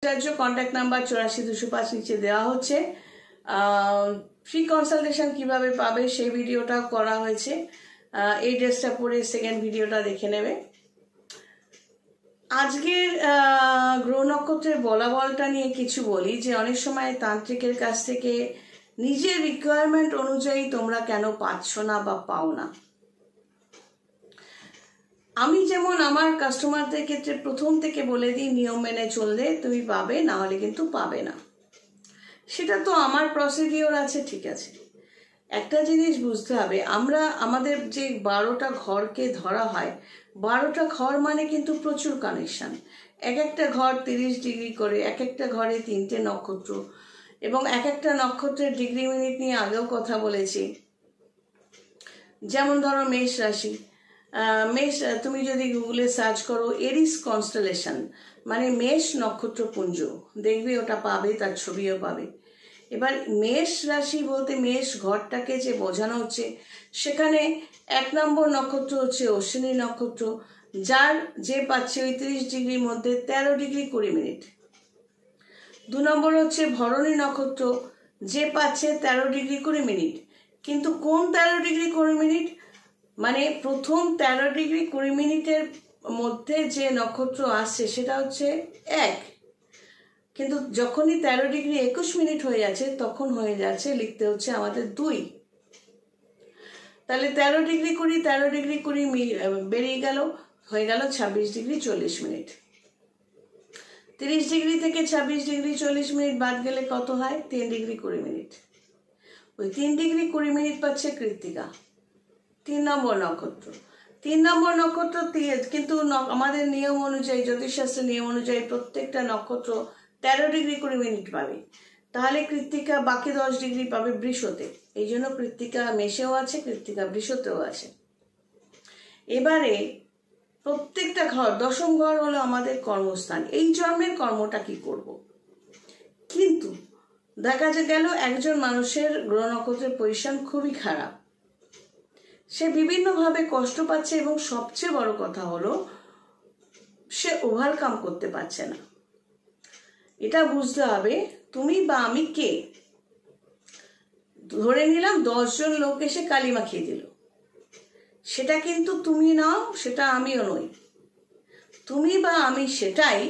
Bhattacharya, contact number 84-205 নিচে দেওয়া হচ্ছে। ফ্রি কনসালটেশন কিভাবে পাবে সেই ভিডিওটাও করা হয়েছে। এই ড্রেসটা পরে সেকেন্ড ভিডিওটা দেখে নেবে। আজকের গ্রহ নক্ষত্রের বলাবলটা নিয়ে কিছু বলি, যে অনেক সময় তান্ত্রিকের কাছ থেকে নিজের রিকোয়ারমেন্ট অনুযায়ী তোমরা কেন পাচ্ছ না বা পাও না। আমি যেমন আমার কাস্টমারদের ক্ষেত্রে প্রথম থেকে বলে দিই, নিয়ম মেনে চললে তুমি পাবে, না হলে কিন্তু পাবে না। সেটা তো আমার প্রসিডিওর আছে, ঠিক আছে। একটা জিনিস বুঝতে হবে, আমরা আমাদের যে 12টা ঘরকে ধরা হয়, 12টা ঘর মানে কিন্তু প্রচুর কানেকশন। এক একটা ঘর 30 ডিগ্রি করে, এক একটা ঘরে 3টে নক্ষত্র, এবং এক একটা নক্ষত্রের ডিগ্রি মিনিট নিয়ে আগেও কথা বলেছি। যেমন ধরো মেষ রাশি, মেষ, তুমি যদি গুগলে সার্চ করো এরিস কনস্টেলেশন মানে মেষ নক্ষত্রপুঞ্জ, দেখবে ওটা পাবে, তার ছবিও পাবে। এবার মেষ রাশি বলতে মেষ ঘরটাকে যে বোঝানো হচ্ছে, সেখানে 1 নম্বর নক্ষত্র হচ্ছে অশ্বিনী নক্ষত্র, যার যে পাচ্ছে ওই 30 ডিগ্রির মধ্যে 13 ডিগ্রি 20 মিনিট। 2 নম্বর হচ্ছে ভরণী নক্ষত্র, যে পাচ্ছে 13 ডিগ্রি 20 মিনিট। কিন্তু কোন 13 ডিগ্রি 20 মিনিট? মানে প্রথম 13 ডিগ্রি 20 মিনিটের মধ্যে যে নক্ষত্র আসছে সেটা হচ্ছে 1, কিন্তু যখনই 13 ডিগ্রি 21 মিনিট হয়ে যাচ্ছে তখন হয়ে যাচ্ছে, লিখতে হচ্ছে আমাদের 2। তাহলে 13 ডিগ্রি 20, 13 ডিগ্রি 20 বেরিয়ে গেল, হয়ে গেল 26 ডিগ্রি 40 মিনিট। 30 ডিগ্রি থেকে 26 ডিগ্রি 40 মিনিট বাদ গেলে কত হয়? 3 ডিগ্রি 20 মিনিট। ওই 3 ডিগ্রি 20 মিনিট পাচ্ছে কৃত্তিকা, 3 নম্বর নক্ষত্র। 3 নম্বর নক্ষত্র কিন্তু আমাদের নিয়ম অনুযায়ী, জ্যোতিষশাস্ত্রের নিয়ম অনুযায়ী প্রত্যেকটা নক্ষত্র 13 ডিগ্রি 20 মিনিট পাবে। তাহলে কৃত্তিকা বাকি 10 ডিগ্রি পাবে বৃষতে। এই জন্য কৃত্তিকা মেষেও আছে, কৃত্তিকা বৃষতেও আছে। এবারে প্রত্যেকটা ঘর, 10ম ঘর হলো আমাদের কর্মস্থান। এই জন্মের কর্মটা কি করব। কিন্তু দেখা গেল একজন মানুষের গ্রহ নক্ষত্রের পজিশন খুবই খারাপ, সে বিভিন্নভাবে কষ্ট পাচ্ছে, এবং সবচেয়ে বড় কথা হলো সে ওভারকাম করতে পারছে না। এটা বুঝতে হবে তুমি বা আমি কে। ধরে নিলাম 10 জন লোক এসে কালি মাখিয়ে দিল, সেটা কিন্তু তুমি নাও, সেটা আমিও নই। তুমি বা আমি সেটাই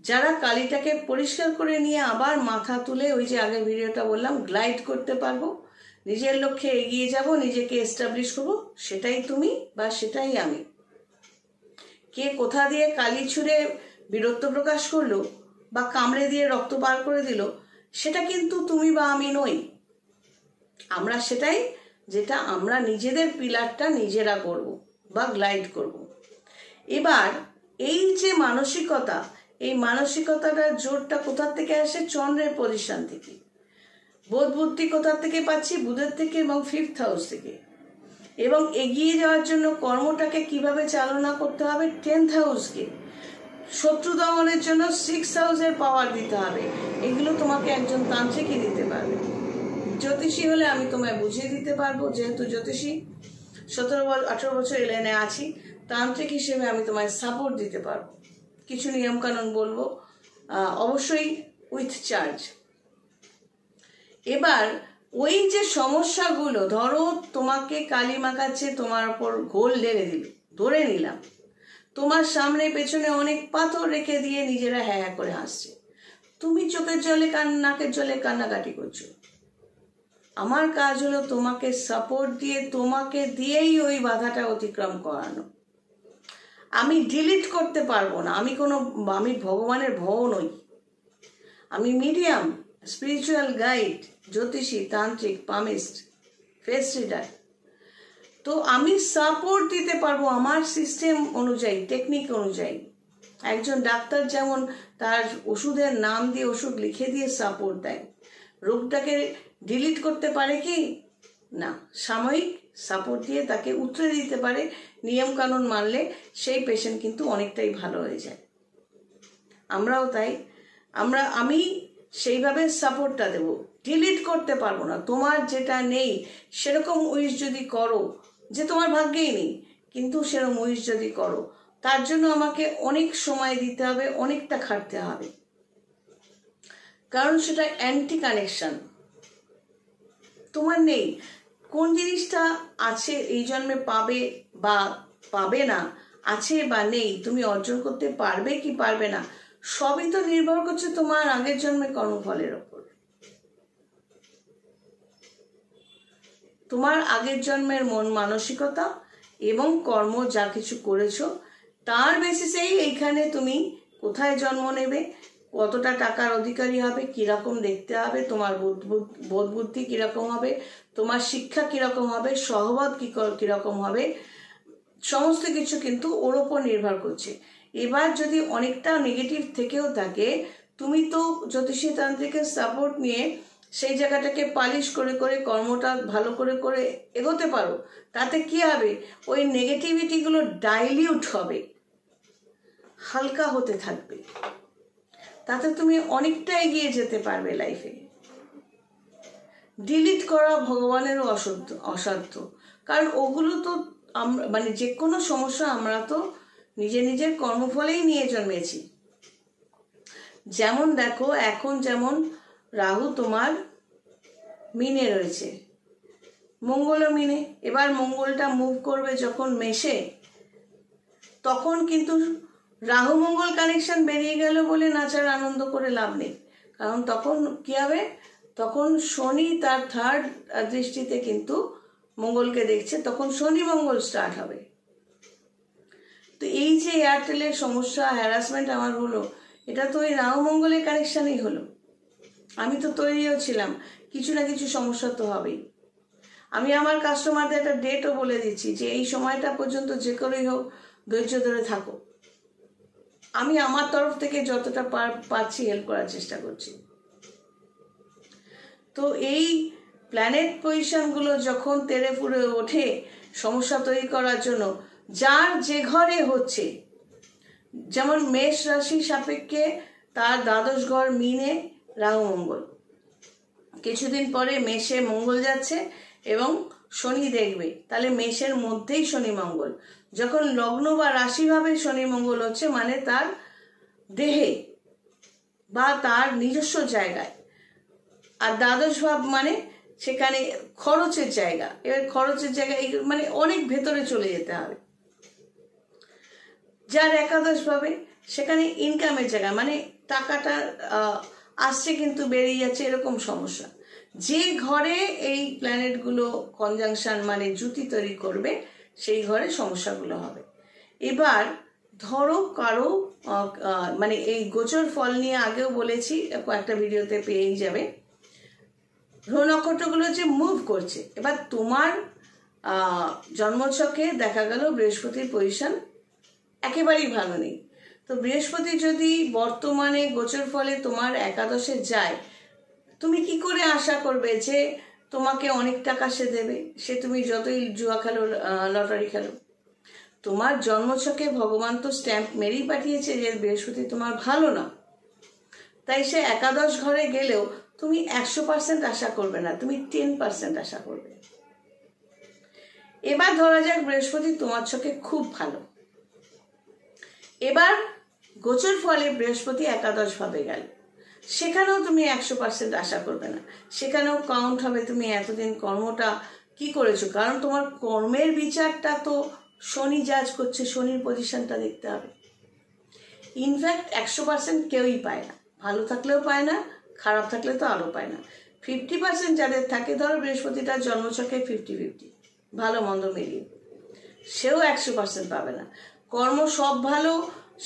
যারা কালিটাকে পরিষ্কার করে নিয়ে আবার মাথা তুলে, ওই যে আগের ভিডিওটা বললাম, গ্লাইড করতে পারবো, নিজের লক্ষ্যে এগিয়ে যাব, নিজেকে এস্টাবলিশ করবো, সেটাই তুমি বা সেটাই আমি। কে কোথা দিয়ে কালি ছুঁড়ে বীরত্ব প্রকাশ করলো বা কামড়ে দিয়ে রক্ত বার করে দিল, সেটা কিন্তু তুমি বা আমি নই। আমরা সেটাই, যেটা আমরা নিজেদের পিলারটা নিজেরা করব বা গ্লাইড করব। এবার এই যে মানসিকতা, এই মানসিকতাটার জোরটা কোথা থেকে আসে? চন্দ্রের পজিশন থেকে। বোধ বুদ্ধি কোথা থেকে পাচ্ছি? বুধের থেকে এবং 5th হাউস থেকে। এবং এগিয়ে যাওয়ার জন্য কর্মটাকে কিভাবে চালনা করতে হবে? 10th হাউসকে। শত্রু দমনের জন্য 6th হাউসের পাওয়ার দিতে হবে। এগুলো তোমাকে একজন তান্ত্রিকই দিতে পারবে। জ্যোতিষী হলে আমি তোমায় বুঝিয়ে দিতে পারবো, যেহেতু জ্যোতিষী 17-18 বছর এলেনে আছি, তান্ত্রিক হিসেবে আমি তোমায় সাপোর্ট দিতে পারবো, কিছু নিয়মকানুন বলবো, অবশ্যই উইথ চার্জ। এবার ওই যে সমস্যাগুলো, ধরো তোমাকে কালি মাখাচ্ছে, তোমার ওপর ঘোল ঢেলে দিল, ধরে নিলাম তোমার সামনে পেছনে অনেক পাথর রেখে দিয়ে নিজেরা হ্যাঁ হ্যাঁ করে হাসছে, তুমি চোখের জলে নাকের জলে কান্নাকাটি করছো। আমার কাজ হলো তোমাকে সাপোর্ট দিয়ে, তোমাকে দিয়েই ওই বাধাটা অতিক্রম করানো। আমি ডিলিট করতে পারবো না, আমি ভগবানের ভও নই, আমি মিডিয়াম, স্পিরিচুয়াল গাইড, জ্যোতিষী, তান্ত্রিক, পামিস্ট, ফেস রিডার। তো আমি সাপোর্ট দিতে পারবো আমার সিস্টেম অনুযায়ী, টেকনিক অনুযায়ী। একজন ডাক্তার যেমন তার ওষুধের নাম দিয়ে ওষুধ লিখে দিয়ে সাপোর্ট দেয়, রোগটাকে ডিলিট করতে পারে কি না, সাময়িক সাপোর্ট দিয়ে তাকে উতরে দিতে পারে। নিয়ম কানুন মানলে সেই পেশেন্ট কিন্তু অনেকটাই ভালো হয়ে যায়। আমরাও তাই, আমি সেইভাবে সাপোর্টটা দেব, ডিলিট করতে পারবো না। তোমার যেটা নেই সেরকম উইশ যদি করো, যে তোমার ভাগ্যেই নেই, কিন্তু সেরকম উইশ যদি করো, তার জন্য আমাকে অনেক সময় দিতে হবে, অনেকটা খাটতে হবে। কারণ সেটা অ্যান্টি কানেকশন, তোমার নেই। কোন জিনিসটা আছে এই জন্মে পাবে বা পাবে না, আছে বা নেই, তুমি অর্জন করতে পারবে কি পারবে না, সবই তো নির্ভর করছে তোমার আগের জন্মের কর্মফলের ওপর। তোমার আগের জন্মের মন মানসিকতা এবং কর্ম যা কিছু করেছো তার বেসিসেই এইখানে তুমি কোথায় জন্ম নেবে, কতটা টাকার অধিকারী হবে, কিরকম দেখতে হবে, তোমার বোধ বুদ্ধি কিরকম হবে, তোমার শিক্ষা কিরকম হবে, সহবত কিরকম হবে, সমস্ত কিছু কিন্তু ওর ওপর নির্ভর করছে। এবার যদি অনেকটা নেগেটিভ থেকেও থাকে, তুমি তো জ্যোতিষী তান্ত্রিকের সাপোর্ট নিয়ে সেই জায়গাটাকে পালিশ করে করে কর্মটা ভালো করে করে এগোতে পারো, তাতে কি হবে, ওই নেগেটিভিটিগুলো ডাইলিউট হবে, হালকা হতে থাকবে, তাতে তুমি অনেকটা এগিয়ে যেতে পারবে লাইফে। ডিলিট করা ভগবানেরও অসাধ্য, কারণ ওগুলো তো মানে যে কোনো সমস্যা আমরা তো নিজের নিজের কর্মফলেই নিয়ে জন্মেছি। যেমন দেখো, এখন যেমন রাহু তোমার মিনে রয়েছে, মঙ্গলও মিনে, এবার মঙ্গলটা মুভ করবে যখন মেষে, তখন কিন্তু রাহু মঙ্গল কানেকশন বেরিয়ে গেল বলে নাচার আনন্দ করে লাভ নেই, কারণ তখন কি হবে, তখন শনি তার থার্ড দৃষ্টিতে কিন্তু মঙ্গলকে দেখছে, তখন শনি মঙ্গল স্টার্ট হবে। তো এই যে এয়ারটেলের সমস্যা, হ্যারাসমেন্ট আমার হলো, এটা তো ওই রাহু মঙ্গলের কানেকশানেই হলো। আমি তো তৈরিও ছিলাম, কিছু না কিছু সমস্যা তো হবেই। আমি আমার কাস্টমারদের একটা ডেটও বলে দিচ্ছি যে এই সময়টা পর্যন্ত যে করেই হোক ধৈর্য ধরে থাকো, আমি আমার তরফ থেকে যতটা পারছি হেল্প করার চেষ্টা করছি। তো এই প্ল্যানেট পজিশনগুলো যখন তেড়ে ফুড়ে ওঠে সমস্যা তৈরি করার জন্য, যার যে ঘরে হচ্ছে, যেমন মেষ রাশি সাপেক্ষে তার দ্বাদশ ঘর মিনে রাহু মঙ্গল, কিছুদিন পরে মেষে মঙ্গল যাচ্ছে এবং শনি দেখবে, তাহলে মেষের মধ্যেই শনি মঙ্গল, যখন লগ্ন বা রাশিভাবে শনি মঙ্গল হচ্ছে মানে তার দেহে বা তার নিজস্ব জায়গায়, আর দ্বাদশ ভাব মানে সেখানে খরচের জায়গা, এবার খরচের জায়গায় মানে অনেক ভেতরে চলে যেতে হবে। যার একাদশ ভাবে সেখানে ইনকামের জায়গা, মানে টাকাটা আসছে কিন্তু বেরিয়ে যাচ্ছে, এরকম সমস্যা। যে ঘরে এই প্ল্যানেটগুলো কনজাংশন মানে জুতি তৈরি করবে সেই ঘরে সমস্যাগুলো হবে। এবার ধরো কারো মানে এই গোচর ফল নিয়ে আগেও বলেছি, কয়েকটা ভিডিওতে পেয়েই যাবে, গ্রহ নক্ষত্রগুলো যে মুভ করছে, এবার তোমার জন্মছকে দেখা গেল বৃহস্পতির পজিশন একেবারেই ভালো নেই। তো বৃহস্পতি যদি বর্তমানে গোচর ফলে তোমার একাদশে যায়, তুমি কি করে আশা করবে যে তোমাকে অনেক টাকা সে দেবে, সে তুমি যতই জুয়া খেলো লটারি খেলো। তোমার জন্মছকে ভগবান তো স্ট্যাম্প মেরেই পাঠিয়েছে যে বৃহস্পতি তোমার ভালো না, তাই সে একাদশ ঘরে গেলেও তুমি 100% আশা করবে না, তুমি 10% আশা করবে। এবার ধরা যাক বৃহস্পতি তোমার ছকে খুব ভালো, এবার গোচর ফলে বৃহস্পতি একাদশ ভাবে গেল, সেখানেও তুমি 100% আশা করবে না, সেখানেও কাউন্ট হবে তুমি এতদিন কর্মটা কি করেছো, কারণ তোমার কর্মের বিচারটা তো শনি জাজ করছে, শনির পজিশনটা দেখতে হবে। ইনফ্যাক্ট 100% কেউই পায় না, ভালো থাকলেও পায় না, খারাপ থাকলে তো আরও পায় না। 50% যাদের থাকে, ধরো বৃহস্পতিটা জন্মছকে 50-50 ভালো মন্দ মিলিয়ে, সেও 100% পাবে না। কর্ম সব ভালো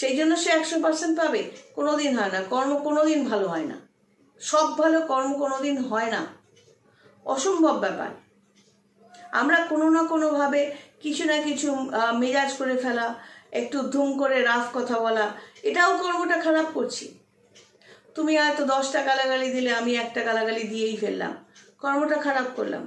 সেই জন্য সে 100% পাবে, কোনোদিন হয় না। কর্ম কোনোদিন ভালো হয় না, সব ভালো কর্ম কোনোদিন হয় না, অসম্ভব ব্যাপার। আমরা কোনো না কোনোভাবে কিছু না কিছু মেজাজ করে ফেলা, একটু ধুম করে রাফ কথা বলা, এটাও কর্মটা খারাপ করছি। তুমি হয়তো 10টা গালাগালি দিলে, আমি একটা গালাগালি দিয়েই ফেললাম, কর্মটা খারাপ করলাম।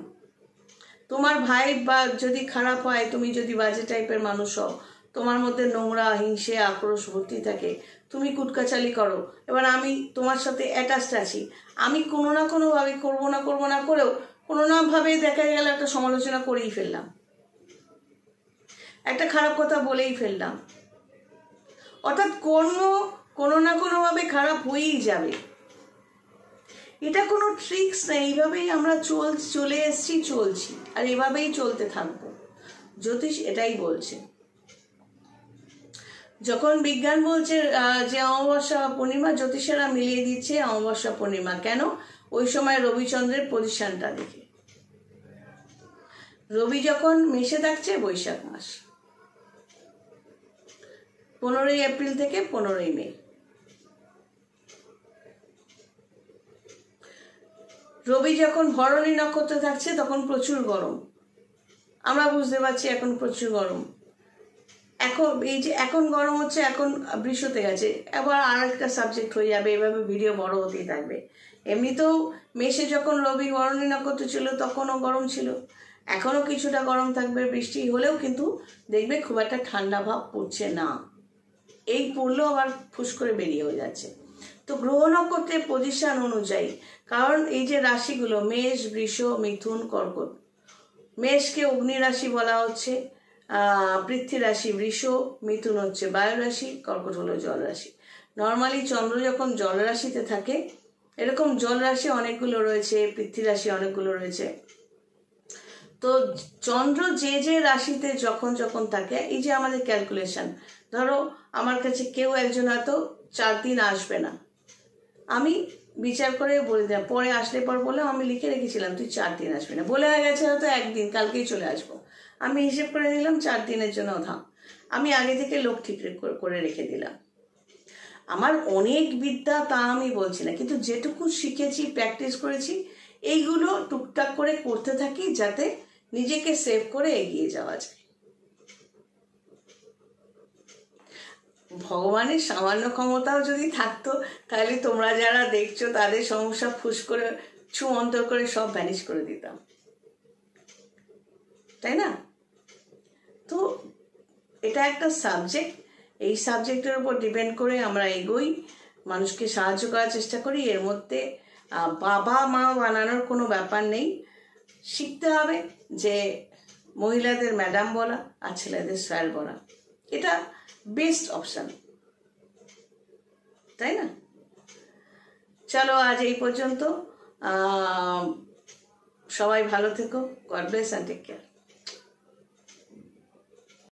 তোমার ভাই বা যদি খারাপ হয়, তুমি যদি বাজে টাইপের মানুষ হও, তোমার মধ্যে নোংরা হিংসে আক্রোশ ভর্তি থাকে, তুমি কুটকাচালি করো, এবার আমি তোমার সাথে অ্যাটাচড আছি, আমি কোনো না কোনোভাবে করবো না করেও কোনো না ভাবে দেখা গেল একটা সমালোচনা করেই ফেললাম, একটা খারাপ কথা বলেই ফেললাম, অর্থাৎ কর্ম কোনো না কোনোভাবে খারাপ হয়েই যাবে। এটা কোনো ট্রিক্স নেই, এইভাবেই আমরা চলে এসছি, চলছি, আর এভাবেই চলতে থাকবো। জ্যোতিষ এটাই বলছে। যখন বিজ্ঞান বলছে যে অমাবস্যা পূর্ণিমা, জ্যোতিষেরা মিলিয়ে দিচ্ছে অমাবস্যা পূর্ণিমা। কেন? ওই সময় রবিচন্দ্রের পজিশনটা দেখে। রবি যখন মেষে থাকছে, বৈশাখ মাস, 15ই এপ্রিল থেকে 15ই মে। রবি যখন ভরণী নক্ষত্রে থাকছে, তখন প্রচুর গরম। আমরা বুঝতে পারছি এখন প্রচুর গরম। এখন এই যে এখন গরম হচ্ছে, এখন বৃষতে গেছে, আবার আর একটা সাবজেক্ট হয়ে যাবে, এভাবে ভিডিও বড় হতেই থাকবে। এমনিতেও মেষে যখন রবি ভরণী নক্ষত্র ছিল, তখনও গরম ছিল, এখনো কিছুটা গরম থাকবে। বৃষ্টি হলেও কিন্তু দেখবে খুব একটা ঠান্ডা ভাব পড়ছে না। এই পড়লেও আবার ফুস করে বেরিয়ে হয়ে যাচ্ছে। তো গ্রহ নক্ষত্রের পজিশন অনুযায়ী, কারণ এই যে রাশিগুলো মেষ, বৃষ, মিথুন, কর্কট, মেষকে অগ্নি রাশি বলা হচ্ছে, পৃথ্বী রাশি বৃষ, মিথুন হচ্ছে বায়ু রাশি, কর্কট হলো জল রাশি। নর্মালি চন্দ্র যখন জল রাশিতে থাকে, এরকম জল রাশি অনেকগুলো রয়েছে, পৃথ্বী রাশি অনেকগুলো রয়েছে। তো চন্দ্র যে যে রাশিতে যখন যখন থাকে, এই যে আমাদের ক্যালকুলেশন, ধরো আমার কাছে কেউ একজন হয়তো 4 দিন আসবে না, আমি বিচার করে বলে দিলাম, পরে আসলে পর বললাম আমি লিখে রেখেছিলাম তুই 4 দিন আসবি না, বলে হয়ে গেছে হয়তো 1 দিন, কালকেই চলে আসবো, আমি হিসেব করে নিলাম 4 দিনের জন্য থাম, আমি আগে থেকে লোক ঠিক করে রেখে দিলাম। আমার অনেক বিদ্যা তা আমি বলছি না, কিন্তু যেটুকু শিখেছি, প্র্যাকটিস করেছি, এইগুলো টুকটাক করে করতে থাকি, যাতে নিজেকে সেভ করে এগিয়ে যাওয়া যায়। ভগবানের সামান্য ক্ষমতাও যদি থাকতো, তাহলে তোমরা যারা দেখছো তাদের সমস্যা ফুস করে অন্তর করে সব ভ্যানিশ করে দিতাম, তাই না? তো এটা একটা সাবজেক্ট, এই সাবজেক্টের উপর ডিপেন্ড করে আমরা এগোই, মানুষকে সাহায্য করার চেষ্টা করি। এর মধ্যে বাবা মা বানানোর কোনো ব্যাপার নেই। শিখতে হবে যে মহিলাদের ম্যাডাম বলা আর ছেলেদের স্যার বলা, এটা বেস্ট অপশন, তাই না? চলো আজ এই পর্যন্ত, সবাই ভালো থেকো, God bless and take care.